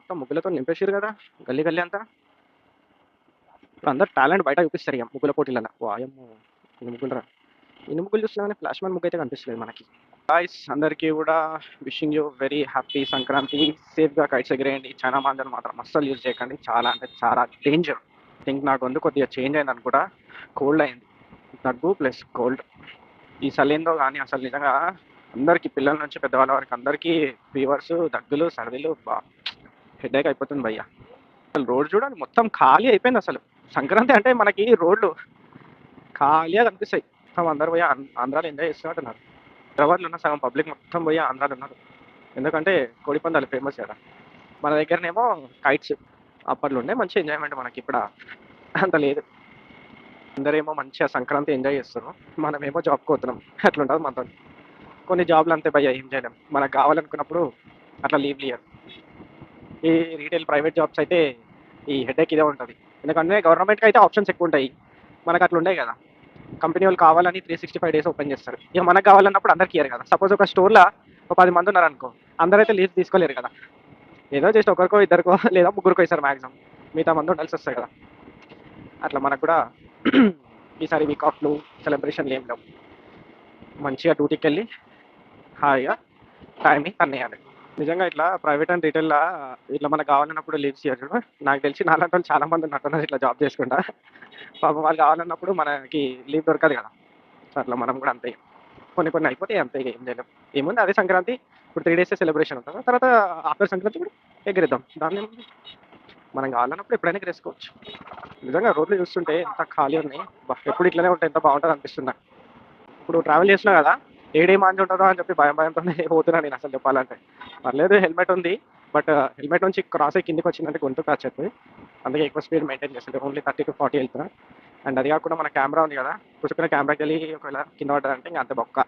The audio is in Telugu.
మొత్తం ముగ్గులతో నింపేసిర్రు కదా గల్లీ గల్లీ అంతా. ఇప్పుడు అందరు టాలెంట్ బయట చూపిస్తారు ఇక ముగ్గుల పోటీలలో. వాయమ్మో ఇన్ని ముగ్గులు రా, ఇన్ని ముగ్గులు చూసినా కానీ ఫ్లాష్ మ్యాన్ ముగ్గు అయితే కనిపిస్తలేదు మనకి. గాయ్స్ అందరికీ కూడా wishing you very happy Sankranti. సేఫ్గా కైట్స్ ఎగిరేయండి. చాలా మందిని మాత్రం అస్సలు యూజ్ చేయకండి, చాలా అంటే చాలా డేంజర్. థింక్ నాకు వందు కొద్దిగా చేంజ్ అయింది అనుకుంటా, కోల్డ్ అయింది, దగ్గు ప్లస్ కోల్డ్. ఈ సలేందో కానీ అసలు నిజంగా అందరికీ పిల్లల నుంచి పెద్దవాళ్ళ వరకు అందరికీ ఫీవర్స్, దగ్గులు, సర్దీలు, హెడేక్ అయిపోతుంది భయ్య. అసలు రోడ్ చూడండి మొత్తం ఖాళీ అయిపోయింది. అసలు సంక్రాంతి అంటే మనకి రోడ్లు ఖాళీగా కనిపిస్తాయి. మొత్తం అందరు పోయి ఆంధ్రాలో ఎంజాయ్ చేస్తున్నట్టున్నారు. హైదరాబాద్లో ఉన్న సగం పబ్లిక్ మొత్తం పోయి ఆంధ్రాలో ఉన్నారు. ఎందుకంటే కోడిపందాలు ఫేమస్ కదా. మన దగ్గరనేమో కైట్స్ అప్పట్లో ఉండే మంచి ఎంజాయ్మెంట్, మనకి ఇప్పుడు అంత లేదు. అందరేమో మంచిగా సంక్రాంతి ఎంజాయ్ చేస్తారు, మనమేమో జాబ్కి పోతున్నాం. అట్లుంటుంది మనతో. కొన్ని జాబ్లు అంతే భయ్య, ఏం చేయలేం. మనకు కావాలనుకున్నప్పుడు అట్లా లీవ్ ఇయ్యరు. ఈ రీటైల్ ప్రైవేట్ జాబ్స్ అయితే ఈ హెడేక్ ఇదే ఉంటుంది. ఎందుకంటే గవర్నమెంట్కి అయితే ఆప్షన్స్ ఎక్కువ ఉంటాయి, మనకు అట్లా ఉండే కదా. కంపెనీ వాళ్ళు కావాలని 365 డేస్ ఓపెన్ చేస్తారు. ఇక మనకు కావాలన్నప్పుడు అందరికి ఇయ్యరు కదా. సపోజ్ ఒక స్టోర్లో ఒక 10 మంది ఉన్నారు అనుకో, అందరైతే లీవ్ తీసుకోలేరు కదా. ఏదో జస్ట్ ఒకరికో ఇద్దరికో లేదా ముగ్గురికో ఇస్తారు మ్యాక్సిమం, మిగతా మంది ఉండాల్సి వస్తాయి కదా. అట్లా మనకు కూడా ఈసారి వీక్ ఆఫ్లు సెలబ్రేషన్లు ఏం లేవు. మంచిగా డ్యూటీకి వెళ్ళి హాయిగా టైంని తన్నేయాలి. నిజంగా ఇట్లా ప్రైవేట్ అండ్ రీటైల్లో ఇట్లా మనకు కావాలన్నప్పుడు లీవ్స్ ఇవ్వరు. నాకు తెలిసి నాలాంటి వాళ్ళు చాలా మంది ఉన్నట్టున్నారు ఇట్లా జాబ్ చేసుకుంటా. పాపం వాళ్ళు కావాలన్నప్పుడు మనకి లీవ్ దొరకదు కదా. సో అట్లా మనం కూడా అంతే, కొన్ని అయిపోతాయి అంతే, ఏం చేయలేం. ఏముంది అదే సంక్రాంతి. ఇప్పుడు 3 డేస్ సెలబ్రేషన్ ఉంటుంది, తర్వాత ఆఫ్టర్ సంక్రాంతి కూడా ఎగిరేద్దాం. దాన్ని ఏముంది, మనం కావాలన్నప్పుడు ఎప్పుడైనా ఎగరేసుకోవచ్చు. నిజంగా రోడ్లు చూస్తుంటే ఎంత ఖాళీ ఉన్నాయి, ఎప్పుడు ఇట్లనే ఉంటే ఎంత బాగుంటుంది అనిపిస్తుంది నాకు. ఇప్పుడు ట్రావెల్ చేసినా కదా, ఏడే మాంజి ఉంటుందో అని చెప్పి భయంతోనే పోతున్నాను నేను అసలు చెప్పాలంటే. పర్లేదు హెల్మెట్ ఉంది, బట్ హెల్మెట్ నుంచి క్రాస్ అయ్యి కిందికి వచ్చిందంటే గొంతు ప్యాచ్ అవుతుంది. అందుకే ఎక్కువ స్పీడ్ మెయింటైన్ చేస్తుంది, ఓన్లీ 30 to 40 వెళ్తున్నా. అండ్ అది కాకుండా మన కెమెరా ఉంది కదా, పుచ్చుకున్న కెమెరాకి వెళ్ళి ఒకవేళ కింద పడ్డదంటే ఇంకా అంత బొక్క.